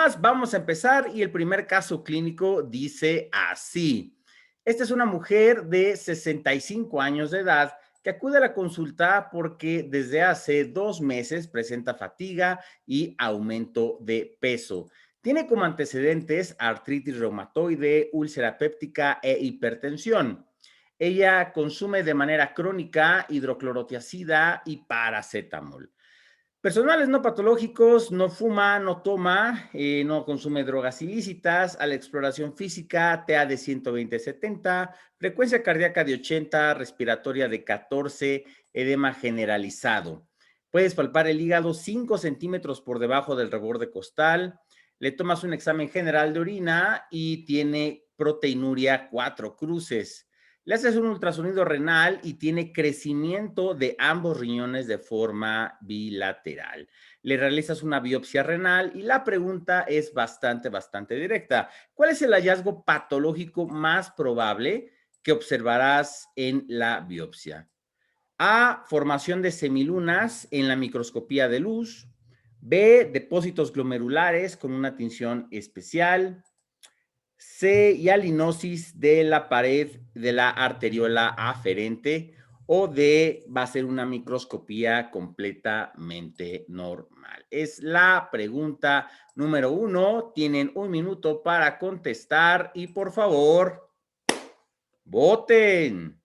más, vamos a empezar y el primer caso clínico dice así. Esta es una mujer de 65 años de edad que acude a la consulta porque desde hace 2 meses presenta fatiga y aumento de peso. Tiene como antecedentes artritis reumatoide, úlcera péptica e hipertensión. Ella consume de manera crónica hidroclorotiazida y paracetamol. Personales no patológicos, no fuma, no toma, no consume drogas ilícitas, a la exploración física, TA de 120/70, frecuencia cardíaca de 80, respiratoria de 14, edema generalizado. Puedes palpar el hígado 5 centímetros por debajo del reborde costal, le tomas un examen general de orina y tiene proteinuria 4 cruces. Le haces un ultrasonido renal y tiene crecimiento de ambos riñones de forma bilateral. Le realizas una biopsia renal y la pregunta es bastante directa. ¿Cuál es el hallazgo patológico más probable que observarás en la biopsia? A, formación de semilunas en la microscopía de luz. B, depósitos glomerulares con una tinción especial. C, hialinosis de la pared de la arteriola aferente. O D, va a ser una microscopía completamente normal. Es la pregunta número 1. Tienen 1 minuto para contestar y por favor, voten.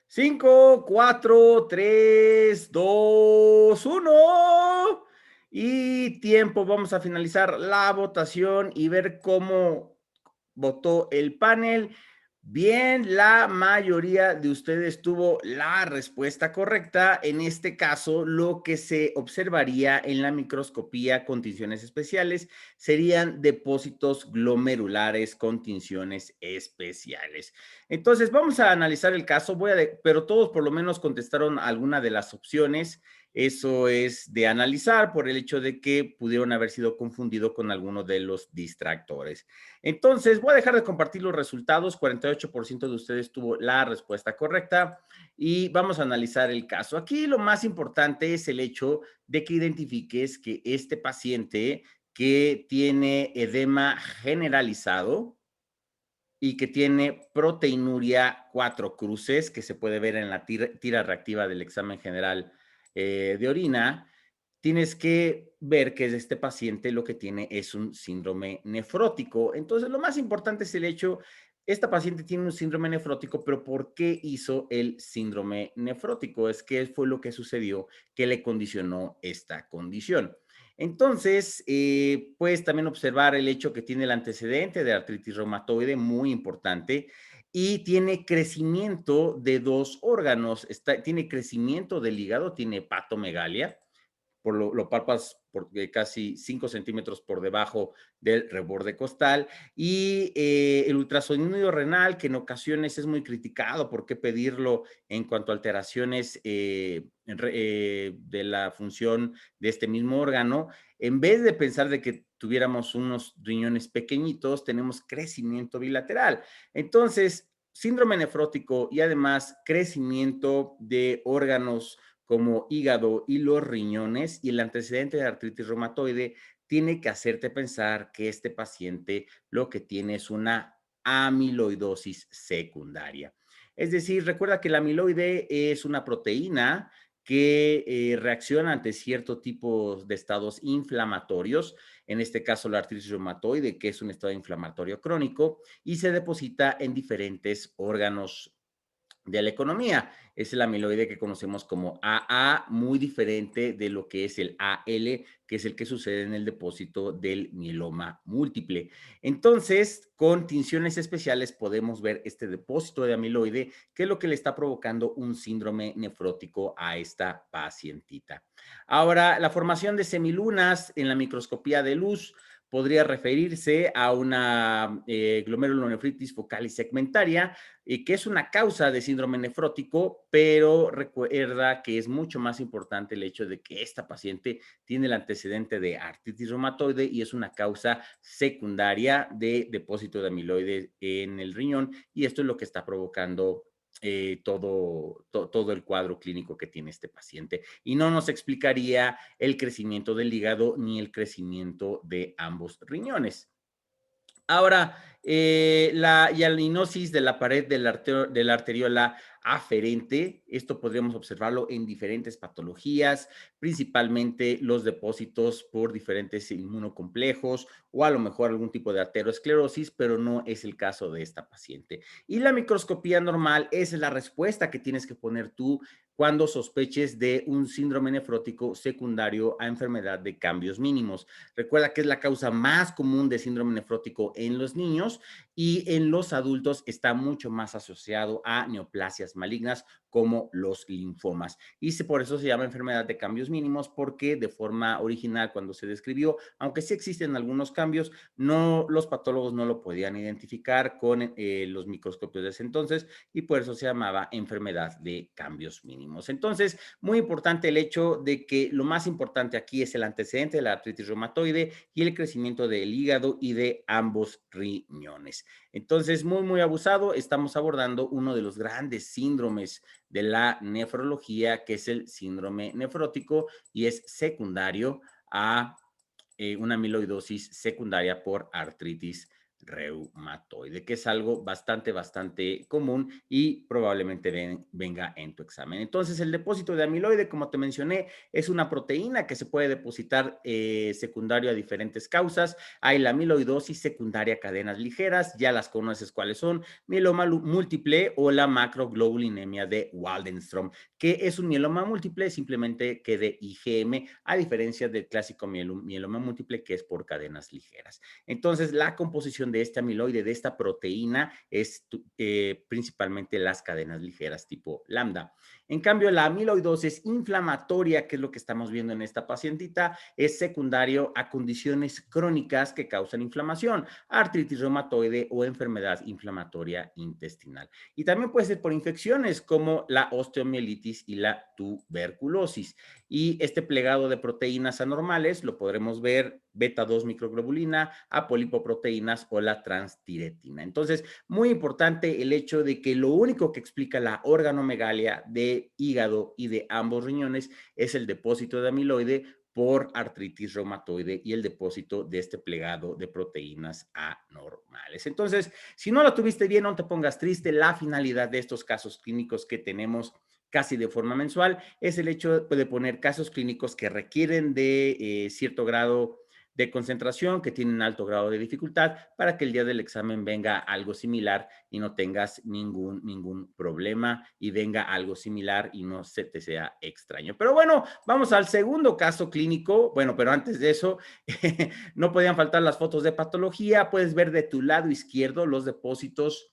5, 4, 3, 2, 1. Y tiempo, vamos a finalizar la votación y ver cómo votó el panel. Bien, la mayoría de ustedes tuvo la respuesta correcta. En este caso, lo que se observaría en la microscopía con tinciones especiales serían depósitos glomerulares con tinciones especiales. Entonces, vamos a analizar el caso, pero todos por lo menos contestaron alguna de las opciones. Eso es de analizar por el hecho de que pudieron haber sido confundidos con alguno de los distractores. Entonces, voy a dejar de compartir los resultados. 48% de ustedes tuvo la respuesta correcta y vamos a analizar el caso. Aquí lo más importante es el hecho de que identifiques que este paciente que tiene edema generalizado y que tiene proteinuria 4 cruces, que se puede ver en la tira reactiva del examen general de orina, tienes que ver que este paciente lo que tiene es un síndrome nefrótico. Entonces, lo más importante es el hecho, esta paciente tiene un síndrome nefrótico, pero ¿por qué hizo el síndrome nefrótico? Es que fue lo que sucedió que le condicionó esta condición. Entonces, puedes también observar el hecho que tiene el antecedente de artritis reumatoide, muy importante, y tiene crecimiento de dos órganos, tiene crecimiento del hígado, tiene hepatomegalia, lo palpas por casi 5 centímetros por debajo del reborde costal, y el ultrasonido renal, que en ocasiones es muy criticado, ¿por qué pedirlo en cuanto a alteraciones de la función de este mismo órgano? En vez de pensar de que tuviéramos unos riñones pequeñitos, tenemos crecimiento bilateral. Entonces, síndrome nefrótico y además crecimiento de órganos como hígado y los riñones y el antecedente de artritis reumatoide tiene que hacerte pensar que este paciente lo que tiene es una amiloidosis secundaria. Es decir, recuerda que la amiloide es una proteína que reacciona ante cierto tipo de estados inflamatorios, en este caso la artritis reumatoide, que es un estado inflamatorio crónico, y se deposita en diferentes órganos de la economía. Es el amiloide que conocemos como AA, muy diferente de lo que es el AL, que es el que sucede en el depósito del mieloma múltiple. Entonces, con tinciones especiales podemos ver este depósito de amiloide, que es lo que le está provocando un síndrome nefrótico a esta pacientita. Ahora, la formación de semilunas en la microscopía de luz podría referirse a una glomerulonefritis focal y segmentaria, que es una causa de síndrome nefrótico, pero recuerda que es mucho más importante el hecho de que esta paciente tiene el antecedente de artritis reumatoide y es una causa secundaria de depósito de amiloide en el riñón, y esto es lo que está provocando todo el cuadro clínico que tiene este paciente. Y no nos explicaría el crecimiento del hígado ni el crecimiento de ambos riñones. Ahora, la hialinosis de la pared de la arteriola aferente, esto podríamos observarlo en diferentes patologías, principalmente los depósitos por diferentes inmunocomplejos o a lo mejor algún tipo de arteriosclerosis, pero no es el caso de esta paciente. Y la microscopía normal es la respuesta que tienes que poner tú cuando sospeches de un síndrome nefrótico secundario a enfermedad de cambios mínimos. Recuerda que es la causa más común de síndrome nefrótico en los niños, y en los adultos está mucho más asociado a neoplasias malignas como los linfomas. Y por eso se llama enfermedad de cambios mínimos, porque de forma original cuando se describió, aunque sí existen algunos cambios, no, los patólogos no lo podían identificar con los microscopios de ese entonces, y por eso se llamaba enfermedad de cambios mínimos. Entonces, muy importante el hecho de que lo más importante aquí es el antecedente de la artritis reumatoide y el crecimiento del hígado y de ambos riñones. Entonces, muy abusado, estamos abordando uno de los grandes síndromes de la nefrología, que es el síndrome nefrótico, y es secundario a una amiloidosis secundaria por artritis reumatoide, que es algo bastante común y probablemente venga en tu examen. Entonces, el depósito de amiloide, como te mencioné, es una proteína que se puede depositar secundario a diferentes causas. Hay la amiloidosis secundaria a cadenas ligeras, ya las conoces cuáles son, mieloma múltiple o la macroglobulinemia de Waldenstrom, que es un mieloma múltiple simplemente que de IgM, a diferencia del clásico mieloma múltiple que es por cadenas ligeras. Entonces, la composición de este amiloide, de esta proteína, es principalmente las cadenas ligeras tipo lambda. En cambio, la amiloidosis inflamatoria, que es lo que estamos viendo en esta pacientita, es secundario a condiciones crónicas que causan inflamación, artritis reumatoide o enfermedad inflamatoria intestinal. Y también puede ser por infecciones como la osteomielitis y la tuberculosis. Y este plegado de proteínas anormales lo podremos ver beta 2 microglobulina, apolipoproteínas o la transtiretina. Entonces, muy importante el hecho de que lo único que explica la organomegalia de hígado y de ambos riñones es el depósito de amiloide por artritis reumatoide y el depósito de este plegado de proteínas anormales. Entonces, si no lo tuviste bien, no te pongas triste. La finalidad de estos casos clínicos que tenemos casi de forma mensual es el hecho de poner casos clínicos que requieren de cierto grado de concentración, que tienen alto grado de dificultad, para que el día del examen venga algo similar y no tengas ningún problema, y venga algo similar y no se te sea extraño. Pero bueno, vamos al segundo caso clínico. Bueno, pero antes de eso, no podían faltar las fotos de patología. Puedes ver de tu lado izquierdo los depósitos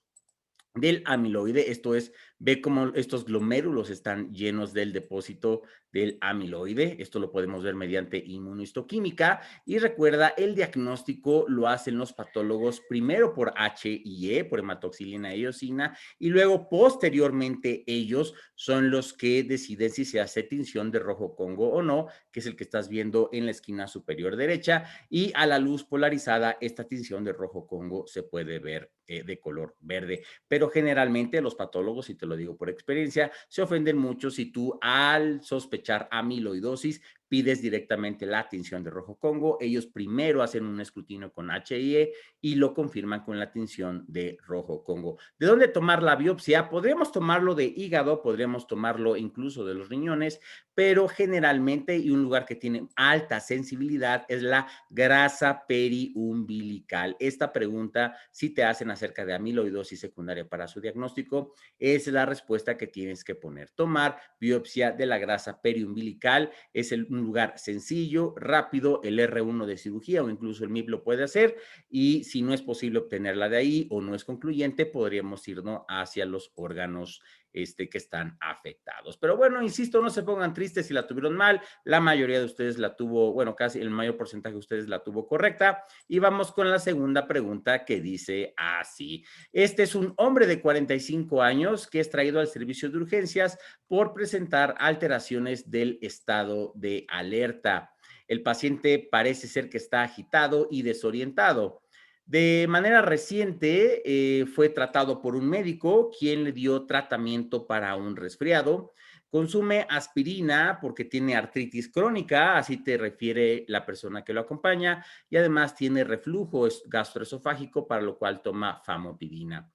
del amiloide, esto es, ve cómo estos glomérulos están llenos del depósito del amiloide. Esto lo podemos ver mediante inmunohistoquímica, y recuerda, el diagnóstico lo hacen los patólogos primero por HIE, por hematoxilina e eosina, y luego posteriormente ellos son los que deciden si se hace tinción de rojo Congo o no, que es el que estás viendo en la esquina superior derecha, y a la luz polarizada esta tinción de rojo Congo se puede ver de color verde. Pero generalmente los patólogos, y te lo digo por experiencia, se ofenden mucho si tú al sospechar amiloidosis pides directamente la tinción de rojo Congo. Ellos primero hacen un escrutinio con HIE y lo confirman con la tinción de rojo Congo. ¿De dónde tomar la biopsia? Podríamos tomarlo de hígado, podríamos tomarlo incluso de los riñones, pero generalmente, y un lugar que tiene alta sensibilidad, es la grasa periumbilical. Esta pregunta, si te hacen acerca de amiloidosis secundaria para su diagnóstico, es la respuesta que tienes que poner. Tomar biopsia de la grasa periumbilical es un lugar sencillo, rápido, el R1 de cirugía o incluso el MIP lo puede hacer, y si no es posible obtenerla de ahí o no es concluyente, podríamos irnos hacia los órganos que están afectados. Pero bueno, insisto, no se pongan tristes si la tuvieron mal. La mayoría de ustedes la tuvo, bueno, casi el mayor porcentaje de ustedes la tuvo correcta. Y vamos con la segunda pregunta que dice así. Este es un hombre de 45 años que es traído al servicio de urgencias por presentar alteraciones del estado de alerta. El paciente parece ser que está agitado y desorientado. De manera reciente fue tratado por un médico quien le dio tratamiento para un resfriado. Consume aspirina porque tiene artritis crónica, así te refiere la persona que lo acompaña, y además tiene reflujo gastroesofágico, para lo cual toma famotidina.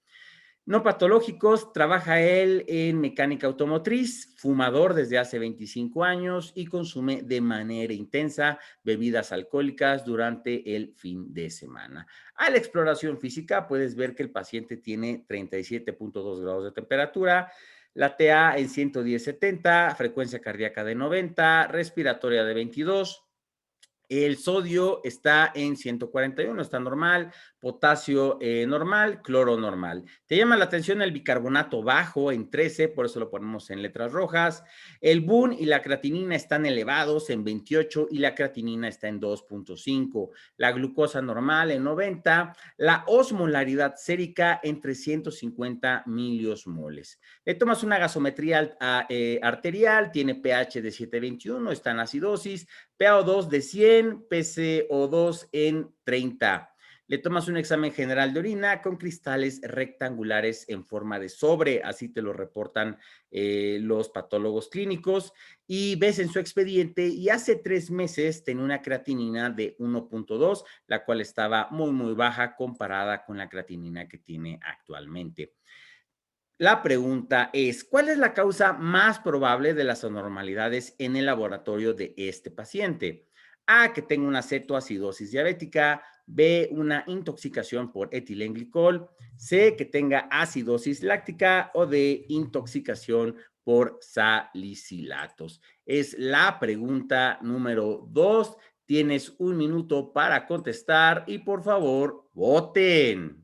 No patológicos, trabaja él en mecánica automotriz, fumador desde hace 25 años y consume de manera intensa bebidas alcohólicas durante el fin de semana. A la exploración física puedes ver que el paciente tiene 37.2 grados de temperatura, la TA en 110/70, frecuencia cardíaca de 90, respiratoria de 22. El sodio está en 141, está normal, potasio normal, cloro normal. Te llama la atención el bicarbonato bajo en 13, por eso lo ponemos en letras rojas. El BUN y la creatinina están elevados en 28 y la creatinina está en 2.5. La glucosa normal en 90, la osmolaridad sérica en 350 miliosmoles. Le tomas una gasometría arterial, tiene pH de 7.21, está en acidosis, PaO2 de 100, PCO2 en 30. Le tomas un examen general de orina con cristales rectangulares en forma de sobre, así te lo reportan los patólogos clínicos, y ves en su expediente, y hace 3 meses tenía una creatinina de 1.2, la cual estaba muy, muy baja comparada con la creatinina que tiene actualmente. La pregunta es, ¿cuál es la causa más probable de las anormalidades en el laboratorio de este paciente? A, que tenga una cetoacidosis diabética; B, una intoxicación por etilenglicol; C, que tenga acidosis láctica; o D, intoxicación por salicilatos. Es la pregunta número 2. Tienes un minuto para contestar y por favor, voten.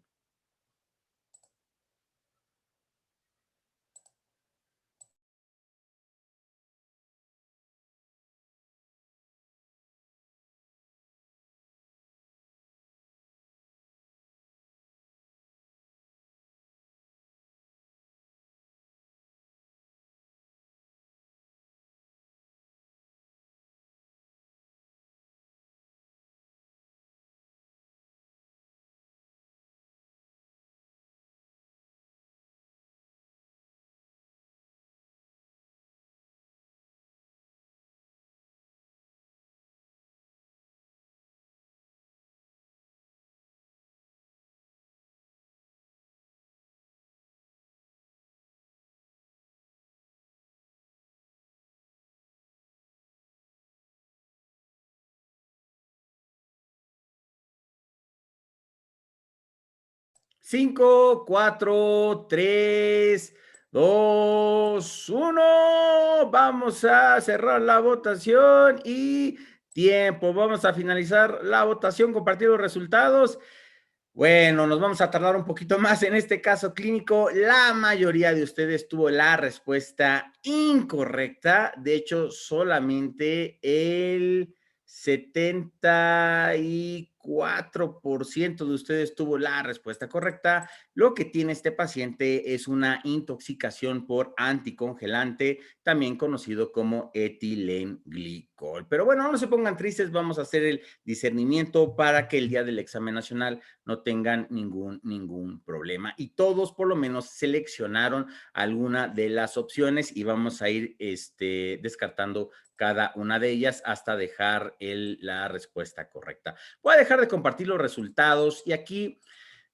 5, 4, 3, 2, 1. Vamos a cerrar la votación y tiempo. Vamos a finalizar la votación, compartir los resultados. Bueno, nos vamos a tardar un poquito más en este caso clínico. La mayoría de ustedes tuvo la respuesta incorrecta. De hecho, solamente el 74% de ustedes tuvo la respuesta correcta. Lo que tiene este paciente es una intoxicación por anticongelante, también conocido como etilenglicol. Pero bueno, no se pongan tristes, vamos a hacer el discernimiento para que el día del examen nacional no tengan ningún problema. Y todos por lo menos seleccionaron alguna de las opciones y vamos a ir descartando cada una de ellas hasta dejar la respuesta correcta. Voy a dejar de compartir los resultados y aquí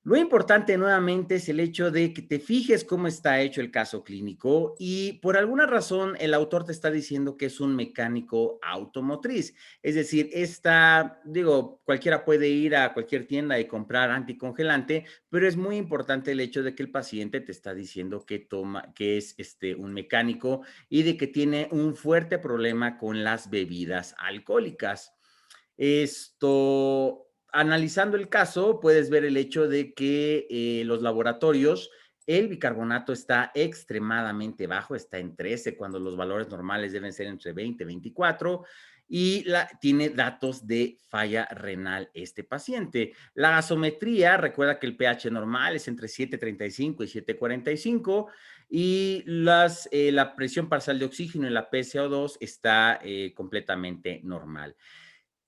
lo importante nuevamente es el hecho de que te fijes cómo está hecho el caso clínico y por alguna razón el autor te está diciendo que es un mecánico automotriz. Es decir, cualquiera puede ir a cualquier tienda y comprar anticongelante, pero es muy importante el hecho de que el paciente te está diciendo que es un mecánico y de que tiene un fuerte problema con las bebidas alcohólicas. Analizando el caso, puedes ver el hecho de que los laboratorios, el bicarbonato está extremadamente bajo, está en 13, cuando los valores normales deben ser entre 20 y 24, y tiene datos de falla renal este paciente. La gasometría, recuerda que el pH normal es entre 7,35 y 7,45, y la presión parcial de oxígeno y la PCO2 está completamente normal.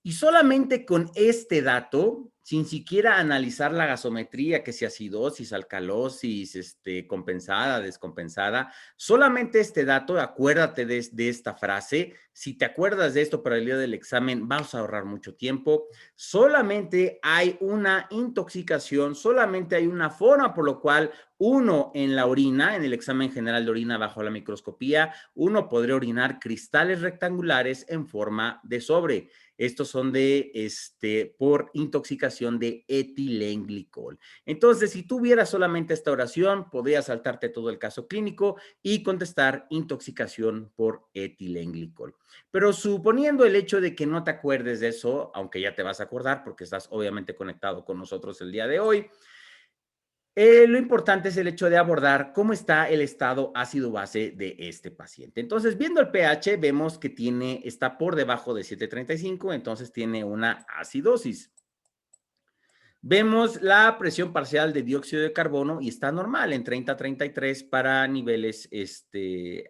Y solamente con este dato, sin siquiera analizar la gasometría, que si acidosis, alcalosis, compensada, descompensada, solamente este dato, acuérdate de esta frase. Si te acuerdas de esto para el día del examen, vas a ahorrar mucho tiempo. Solamente hay una intoxicación, solamente hay una forma por lo cual uno en la orina, en el examen general de orina bajo la microscopía, uno podría orinar cristales rectangulares en forma de sobre. Estos son por intoxicación de etilenglicol. Entonces, si tuvieras solamente esta oración, podrías saltarte todo el caso clínico y contestar intoxicación por etilenglicol. Pero suponiendo el hecho de que no te acuerdes de eso, aunque ya te vas a acordar porque estás obviamente conectado con nosotros el día de hoy, lo importante es el hecho de abordar cómo está el estado ácido-base de este paciente. Entonces, viendo el pH, vemos que está por debajo de 7,35, entonces tiene una acidosis. Vemos la presión parcial de dióxido de carbono y está normal en 30-33 para niveles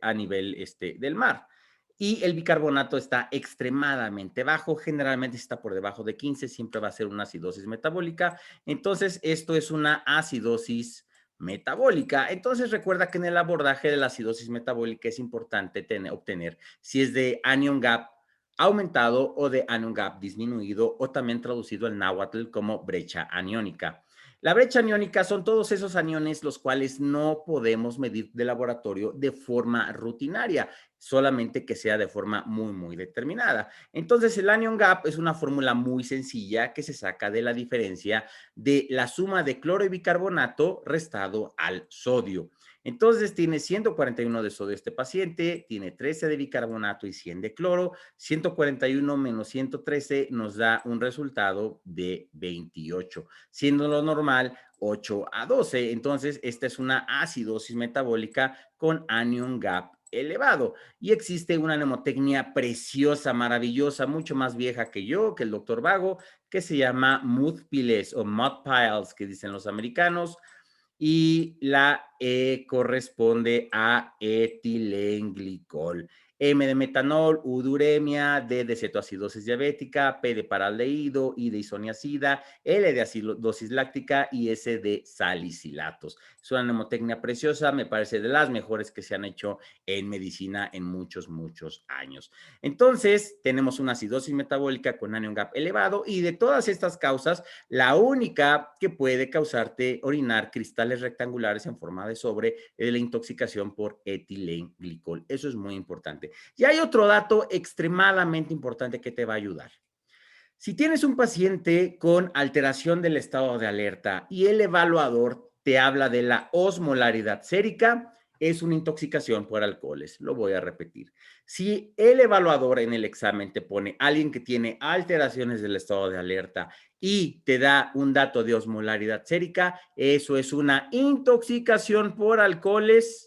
a nivel del mar. Y el bicarbonato está extremadamente bajo, generalmente está por debajo de 15, siempre va a ser una acidosis metabólica. Entonces, esto es una acidosis metabólica. Entonces, recuerda que en el abordaje de la acidosis metabólica es importante obtener si es de anion gap aumentado o de anion gap disminuido, o también traducido al náhuatl como brecha aniónica. La brecha aniónica son todos esos aniones los cuales no podemos medir de laboratorio de forma rutinaria, solamente que sea de forma muy, muy determinada. Entonces, el anion gap es una fórmula muy sencilla que se saca de la diferencia de la suma de cloro y bicarbonato restado al sodio. Entonces, tiene 141 de sodio este paciente, tiene 13 de bicarbonato y 100 de cloro. 141 menos 113 nos da un resultado de 28, siendo lo normal 8 a 12. Entonces, esta es una acidosis metabólica con anion gap elevado. Y existe una mnemotecnia preciosa, maravillosa, mucho más vieja que yo, que el doctor Vago, que se llama Mudpiles o Mudpiles, que dicen los americanos, y la E corresponde a etilenglicol. M de metanol, U de uremia, D de cetoacidosis diabética, P de paraldehído, I de isoniazida, L de acidosis láctica y S de salicilatos. Es una mnemotecnia preciosa, me parece de las mejores que se han hecho en medicina en muchos, muchos años. Entonces, tenemos una acidosis metabólica con anion gap elevado y de todas estas causas, la única que puede causarte orinar cristales rectangulares en forma de sobre es la intoxicación por etilenglicol. Eso es muy importante. Y hay otro dato extremadamente importante que te va a ayudar. Si tienes un paciente con alteración del estado de alerta y el evaluador te habla de la osmolaridad sérica, es una intoxicación por alcoholes. Lo voy a repetir. Si el evaluador en el examen te pone alguien que tiene alteraciones del estado de alerta y te da un dato de osmolaridad sérica, eso es una intoxicación por alcoholes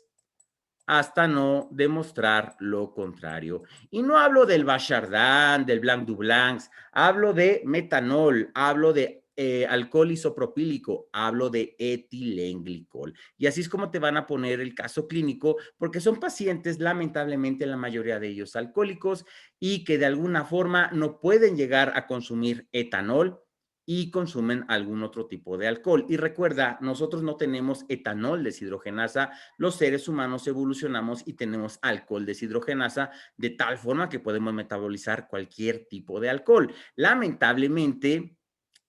hasta no demostrar lo contrario. Y no hablo del Bacardán, del Blanc du Blanc, hablo de metanol, hablo de alcohol isopropílico, hablo de etilenglicol. Y así es como te van a poner el caso clínico, porque son pacientes, lamentablemente, la mayoría de ellos alcohólicos y que de alguna forma no pueden llegar a consumir etanol y consumen algún otro tipo de alcohol. Y recuerda, nosotros no tenemos etanol deshidrogenasa, los seres humanos evolucionamos y tenemos alcohol deshidrogenasa de tal forma que podemos metabolizar cualquier tipo de alcohol. Lamentablemente,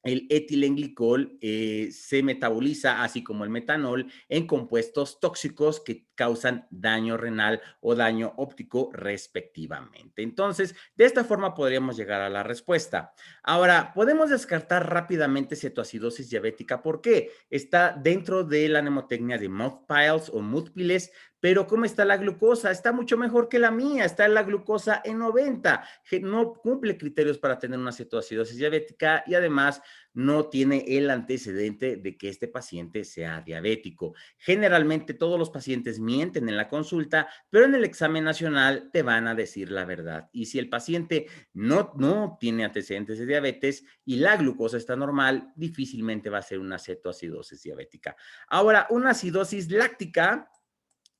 el etilenglicol se metaboliza, así como el metanol, en compuestos tóxicos que causan daño renal o daño óptico respectivamente. Entonces, de esta forma podríamos llegar a la respuesta. Ahora, podemos descartar rápidamente cetoacidosis diabética. ¿Por qué? Está dentro de la mnemotecnia de Mood-Piles o Mood-Piles, pero ¿cómo está la glucosa? Está mucho mejor que la mía, está la glucosa en 90, que no cumple criterios para tener una cetoacidosis diabética y además no tiene el antecedente de que este paciente sea diabético. Generalmente todos los pacientes mienten en la consulta, pero en el examen nacional te van a decir la verdad. Y si el paciente no tiene antecedentes de diabetes y la glucosa está normal, difícilmente va a ser una cetoacidosis diabética. Ahora, una acidosis láctica.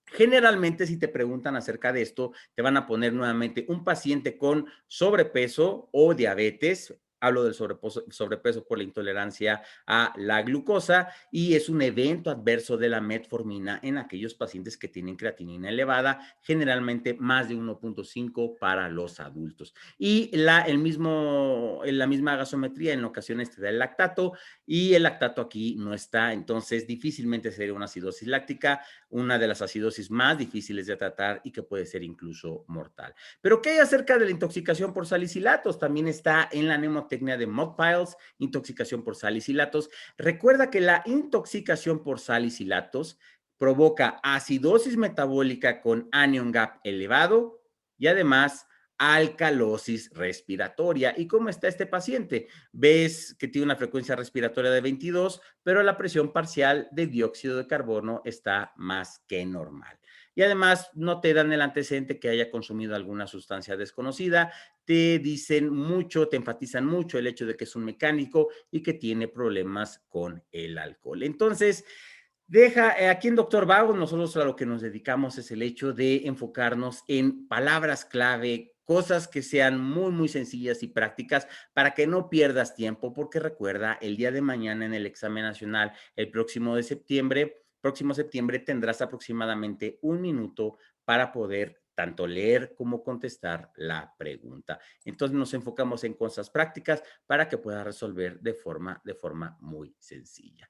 Generalmente, si te preguntan acerca de esto, te van a poner nuevamente un paciente con sobrepeso o diabetes. Hablo del sobrepeso por la intolerancia a la glucosa y es un evento adverso de la metformina en aquellos pacientes que tienen creatinina elevada, generalmente más de 1.5 para los adultos. Y la misma gasometría en ocasiones te da el lactato y el lactato aquí no está, entonces difícilmente sería una acidosis láctica, una de las acidosis más difíciles de tratar y que puede ser incluso mortal. Pero ¿qué hay acerca de la intoxicación por salicilatos? También está en la mnemotecnia de Mood-Piles, intoxicación por salicilatos. Recuerda que la intoxicación por salicilatos provoca acidosis metabólica con anion gap elevado y además alcalosis respiratoria. ¿Y cómo está este paciente? Ves que tiene una frecuencia respiratoria de 22, pero la presión parcial de dióxido de carbono está más que normal. Y además no te dan el antecedente que haya consumido alguna sustancia desconocida, te dicen mucho, te enfatizan mucho el hecho de que es un mecánico y que tiene problemas con el alcohol. Entonces, aquí en Doctor Vago, nosotros a lo que nos dedicamos es el hecho de enfocarnos en palabras clave, cosas que sean muy, muy sencillas y prácticas para que no pierdas tiempo, porque recuerda, el día de mañana en el examen nacional, el próximo septiembre tendrás aproximadamente un minuto para poder tanto leer como contestar la pregunta. Entonces nos enfocamos en cosas prácticas para que puedas resolver de forma muy sencilla.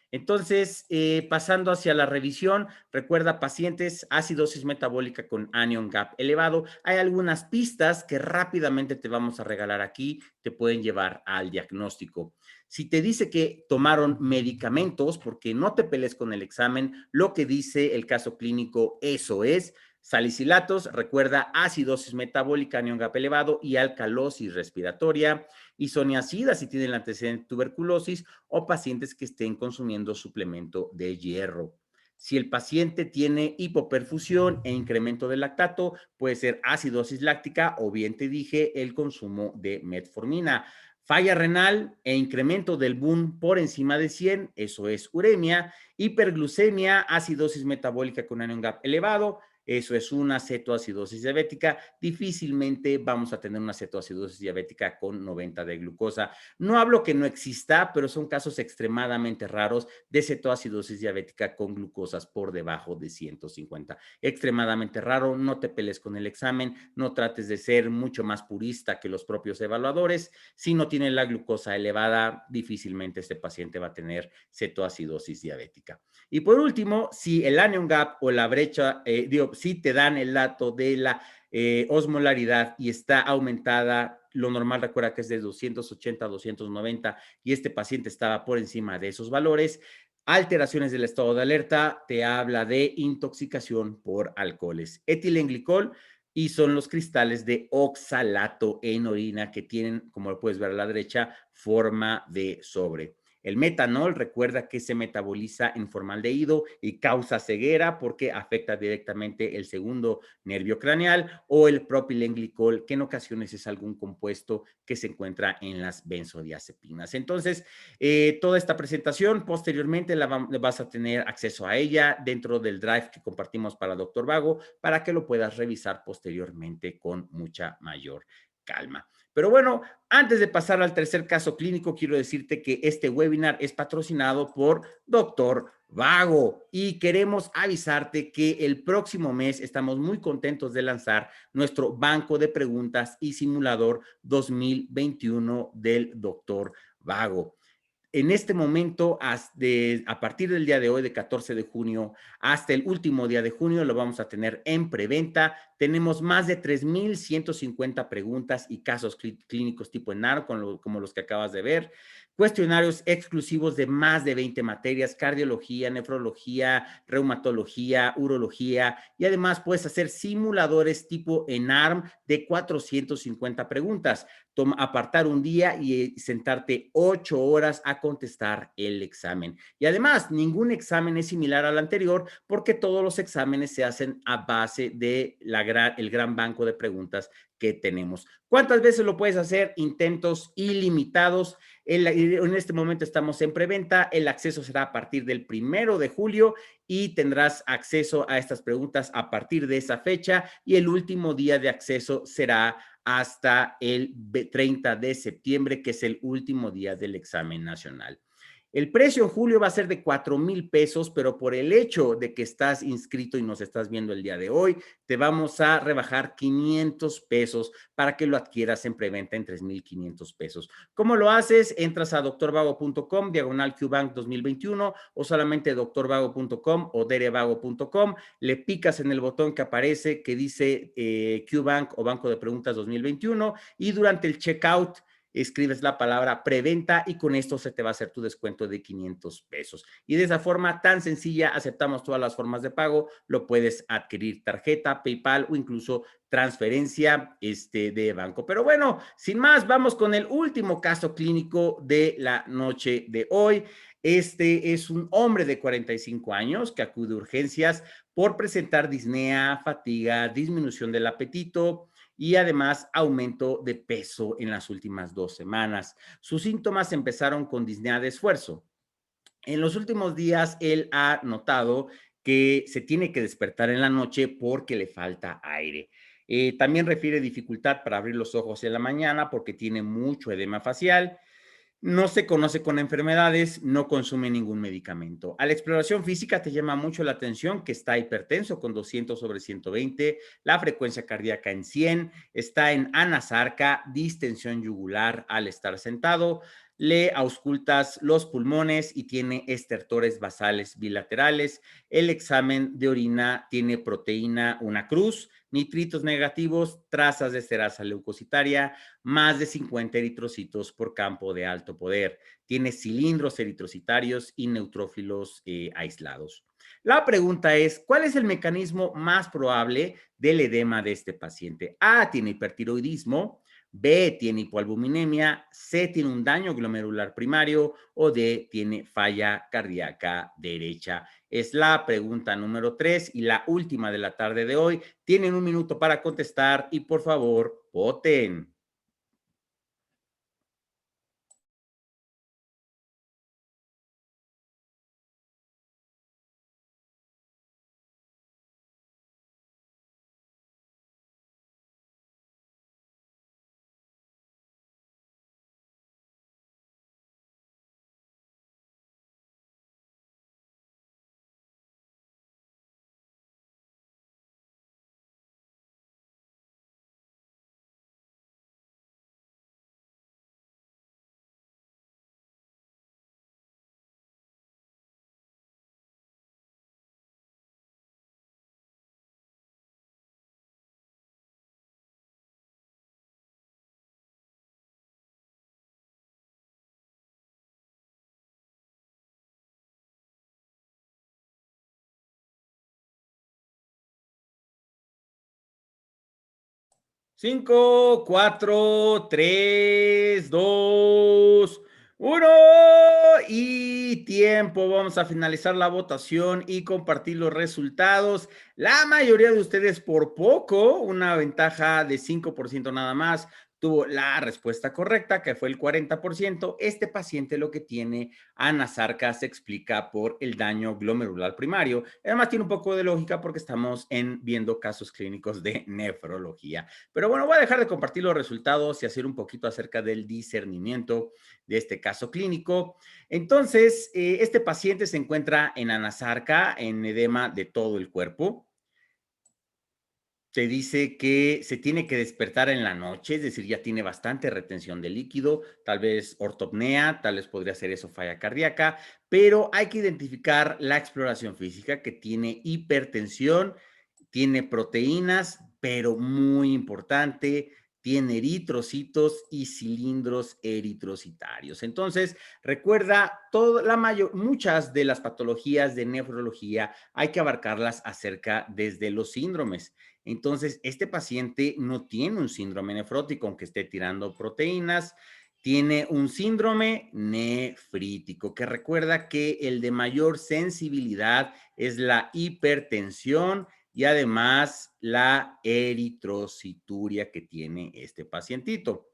Entonces, pasando hacia la revisión, recuerda pacientes, acidosis metabólica con anion gap elevado. Hay algunas pistas que rápidamente te vamos a regalar aquí, te pueden llevar al diagnóstico. Si te dice que tomaron medicamentos, porque no te pelees con el examen, lo que dice el caso clínico, eso es. Salicilatos, recuerda acidosis metabólica, anion gap elevado y alcalosis respiratoria. Isoniazida, si tienen el antecedente de tuberculosis o pacientes que estén consumiendo suplemento de hierro. Si el paciente tiene hipoperfusión e incremento de lactato, puede ser acidosis láctica o bien te dije el consumo de metformina. Falla renal e incremento del BUN por encima de 100, eso es uremia. Hiperglucemia, acidosis metabólica con anion gap elevado, eso es una cetoacidosis diabética. Difícilmente vamos a tener una cetoacidosis diabética con 90 de glucosa. No hablo que no exista, pero son casos extremadamente raros de cetoacidosis diabética con glucosas por debajo de 150. Extremadamente raro, no te pelees con el examen, no trates de ser mucho más purista que los propios evaluadores. Si no tiene la glucosa elevada, difícilmente este paciente va a tener cetoacidosis diabética. Y por último, si el anion gap o la brecha, si te dan el dato de la osmolaridad y está aumentada, lo normal recuerda que es de 280 a 290 y este paciente estaba por encima de esos valores, alteraciones del estado de alerta, te habla de intoxicación por alcoholes. Etilenglicol y son los cristales de oxalato en orina que tienen, como lo puedes ver a la derecha, forma de sobre. El metanol, recuerda que se metaboliza en formaldehído y causa ceguera porque afecta directamente el segundo nervio craneal, o el propilenglicol, que en ocasiones es algún compuesto que se encuentra en las benzodiazepinas. Entonces, toda esta presentación posteriormente vas a tener acceso a ella dentro del drive que compartimos para Doctor Vago para que lo puedas revisar posteriormente con mucha mayor calma. Pero bueno, antes de pasar al tercer caso clínico, quiero decirte que este webinar es patrocinado por Doctor Vago y queremos avisarte que el próximo mes estamos muy contentos de lanzar nuestro banco de preguntas y simulador 2021 del Doctor Vago. En este momento, a partir del día de hoy, de 14 de junio, hasta el último día de junio, lo vamos a tener en preventa. Tenemos más de 3,150 preguntas y casos clínicos tipo ENAR, como los que acabas de ver. Cuestionarios exclusivos de más de 20 materias: cardiología, nefrología, reumatología, urología, y además puedes hacer simuladores tipo ENARM de 450 preguntas. Apartar un día y sentarte 8 horas a contestar el examen. Y además, ningún examen es similar al anterior porque todos los exámenes se hacen a base de el gran banco de preguntas que tenemos. ¿Cuántas veces lo puedes hacer? Intentos ilimitados. En este momento estamos en preventa. El acceso será a partir del 1 de julio y tendrás acceso a estas preguntas a partir de esa fecha, y el último día de acceso será hasta el 30 de septiembre, que es el último día del examen nacional. El precio en julio va a ser de 4,000 pesos, pero por el hecho de que estás inscrito y nos estás viendo el día de hoy, te vamos a rebajar 500 pesos para que lo adquieras en preventa en 3,500 pesos. ¿Cómo lo haces? Entras a doctorvago.com, diagonal QBank 2021, o solamente doctorvago.com o derevago.com, le picas en el botón que aparece que dice QBank o Banco de Preguntas 2021, y durante el checkout escribes la palabra preventa y con esto se te va a hacer tu descuento de 500 pesos. Y de esa forma tan sencilla, aceptamos todas las formas de pago, lo puedes adquirir tarjeta, PayPal o incluso transferencia de banco. Pero bueno, sin más, vamos con el último caso clínico de la noche de hoy. Este es un hombre de 45 años que acude a urgencias por presentar disnea, fatiga, disminución del apetito y además aumento de peso en las últimas 2 semanas. Sus síntomas empezaron con disnea de esfuerzo. En los últimos días, él ha notado que se tiene que despertar en la noche porque le falta aire. También refiere dificultad para abrir los ojos en la mañana porque tiene mucho edema facial. No se conoce con enfermedades, no consume ningún medicamento. A la exploración física te llama mucho la atención que está hipertenso con 200/120, la frecuencia cardíaca en 100, está en anasarca, distensión yugular al estar sentado, le auscultas los pulmones y tiene estertores basales bilaterales. El examen de orina tiene proteína, una cruz, nitritos negativos, trazas de esterasa leucocitaria, más de 50 eritrocitos por campo de alto poder. Tiene cilindros eritrocitarios y neutrófilos aislados. La pregunta es, ¿cuál es el mecanismo más probable del edema de este paciente? A, tiene hipertiroidismo; B, tiene hipoalbuminemia; C, tiene un daño glomerular primario; o D, tiene falla cardíaca derecha. Es la pregunta número 3 y la última de la tarde de hoy. Tienen un minuto para contestar y por favor, voten. 5, 4, 3, 2, 1 y tiempo. Vamos a finalizar la votación y compartir los resultados. La mayoría de ustedes por poco, una ventaja de 5% nada más, tuvo la respuesta correcta, que fue el 40%. Este paciente lo que tiene anasarca se explica por el daño glomerular primario. Además, tiene un poco de lógica porque estamos viendo casos clínicos de nefrología. Pero bueno, voy a dejar de compartir los resultados y hacer un poquito acerca del discernimiento de este caso clínico. Entonces, este paciente se encuentra en anasarca, en edema de todo el cuerpo. Te dice que se tiene que despertar en la noche, es decir, ya tiene bastante retención de líquido, tal vez ortopnea, tal vez podría ser eso falla cardíaca, pero hay que identificar la exploración física que tiene hipertensión, tiene proteínas, pero muy importante, tiene eritrocitos y cilindros eritrocitarios. Entonces, recuerda, muchas de las patologías de nefrología hay que abarcarlas acerca desde los síndromes. Entonces, este paciente no tiene un síndrome nefrótico, aunque esté tirando proteínas, tiene un síndrome nefrítico, que recuerda que el de mayor sensibilidad es la hipertensión y además la eritrocituria que tiene este pacientito.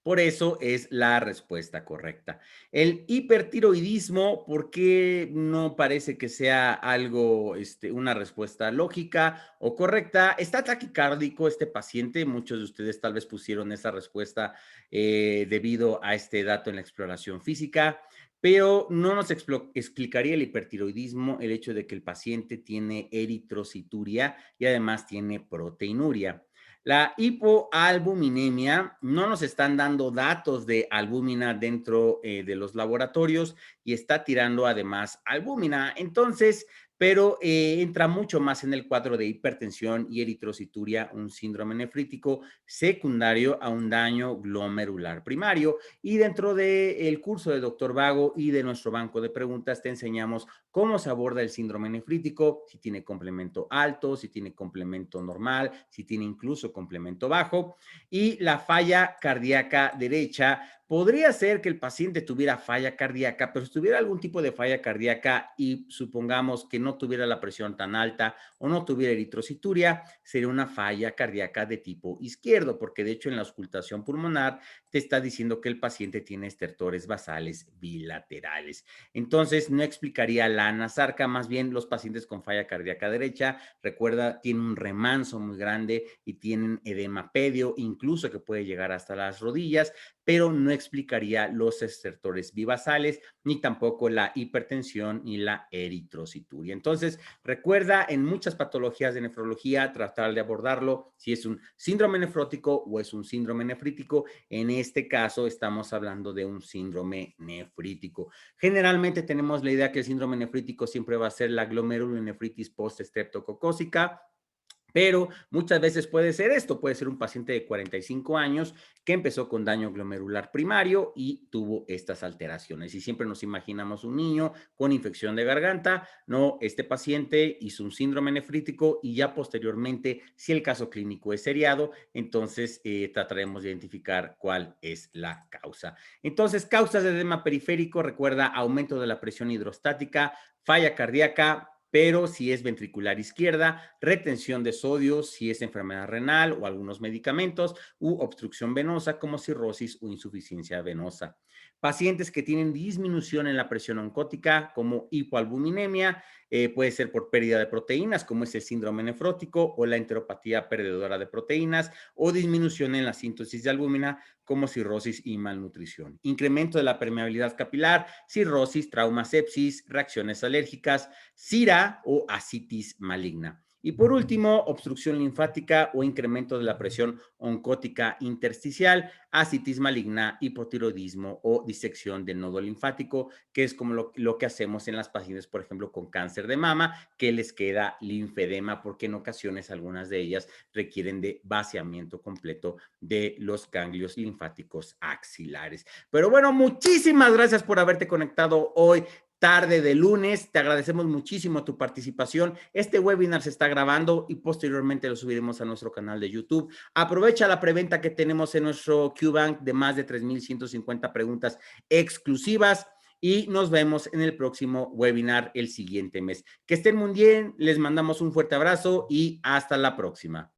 Por eso es la respuesta correcta. El hipertiroidismo, ¿por qué no parece que sea algo, una respuesta lógica o correcta? Está taquicárdico este paciente. Muchos de ustedes tal vez pusieron esa respuesta debido a este dato en la exploración física, pero no nos explicaría el hipertiroidismo el hecho de que el paciente tiene eritrocituria y además tiene proteinuria. La hipoalbuminemia, no nos están dando datos de albúmina dentro de los laboratorios y está tirando además albúmina. Entonces, pero entra mucho más en el cuadro de hipertensión y eritrocituria, un síndrome nefrítico secundario a un daño glomerular primario. Y dentro del curso de Doctor Vago y de nuestro banco de preguntas te enseñamos cómo se aborda el síndrome nefrítico, si tiene complemento alto, si tiene complemento normal, si tiene incluso complemento bajo. Y la falla cardíaca derecha, podría ser que el paciente tuviera falla cardíaca, pero si tuviera algún tipo de falla cardíaca y supongamos que no tuviera la presión tan alta o no tuviera eritrocituria, sería una falla cardíaca de tipo izquierdo, porque de hecho en la auscultación pulmonar te está diciendo que el paciente tiene estertores basales bilaterales. Entonces, no explicaría la anasarca, más bien los pacientes con falla cardíaca derecha, recuerda, tienen un remanso muy grande y tienen edema pedio, incluso que puede llegar hasta las rodillas, pero no explicaría los estertores bivasales, ni tampoco la hipertensión ni la eritrocituria. Entonces, recuerda, en muchas patologías de nefrología, tratar de abordarlo si es un síndrome nefrótico o es un síndrome nefrítico. En este caso, estamos hablando de un síndrome nefrítico. Generalmente tenemos la idea que el síndrome nefrítico siempre va a ser la glomerulonefritis post-estreptococócica, pero muchas veces puede ser esto, puede ser un paciente de 45 años que empezó con daño glomerular primario y tuvo estas alteraciones. Y siempre nos imaginamos un niño con infección de garganta, no, este paciente hizo un síndrome nefrítico y ya posteriormente, si el caso clínico es seriado, entonces trataremos de identificar cuál es la causa. Entonces, causas de edema periférico, recuerda, aumento de la presión hidrostática, falla cardíaca, pero si es ventricular izquierda, retención de sodio, si es enfermedad renal o algunos medicamentos, u obstrucción venosa como cirrosis o insuficiencia venosa. Pacientes que tienen disminución en la presión oncótica como hipoalbuminemia, puede ser por pérdida de proteínas como es el síndrome nefrótico o la enteropatía perdedora de proteínas o disminución en la síntesis de albúmina como cirrosis y malnutrición. Incremento de la permeabilidad capilar, cirrosis, trauma, sepsis, reacciones alérgicas, SIRA o ascitis maligna. Y por último, obstrucción linfática o incremento de la presión oncótica intersticial, ascitis maligna, hipotiroidismo o disección del nodo linfático, que es como lo que hacemos en las pacientes, por ejemplo, con cáncer de mama, que les queda linfedema, porque en ocasiones algunas de ellas requieren de vaciamiento completo de los ganglios linfáticos axilares. Pero bueno, muchísimas gracias por haberte conectado hoy tarde de lunes. Te agradecemos muchísimo tu participación. Este webinar se está grabando y posteriormente lo subiremos a nuestro canal de YouTube. Aprovecha la preventa que tenemos en nuestro QBank de más de 3,150 preguntas exclusivas y nos vemos en el próximo webinar el siguiente mes. Que estén muy bien, les mandamos un fuerte abrazo y hasta la próxima.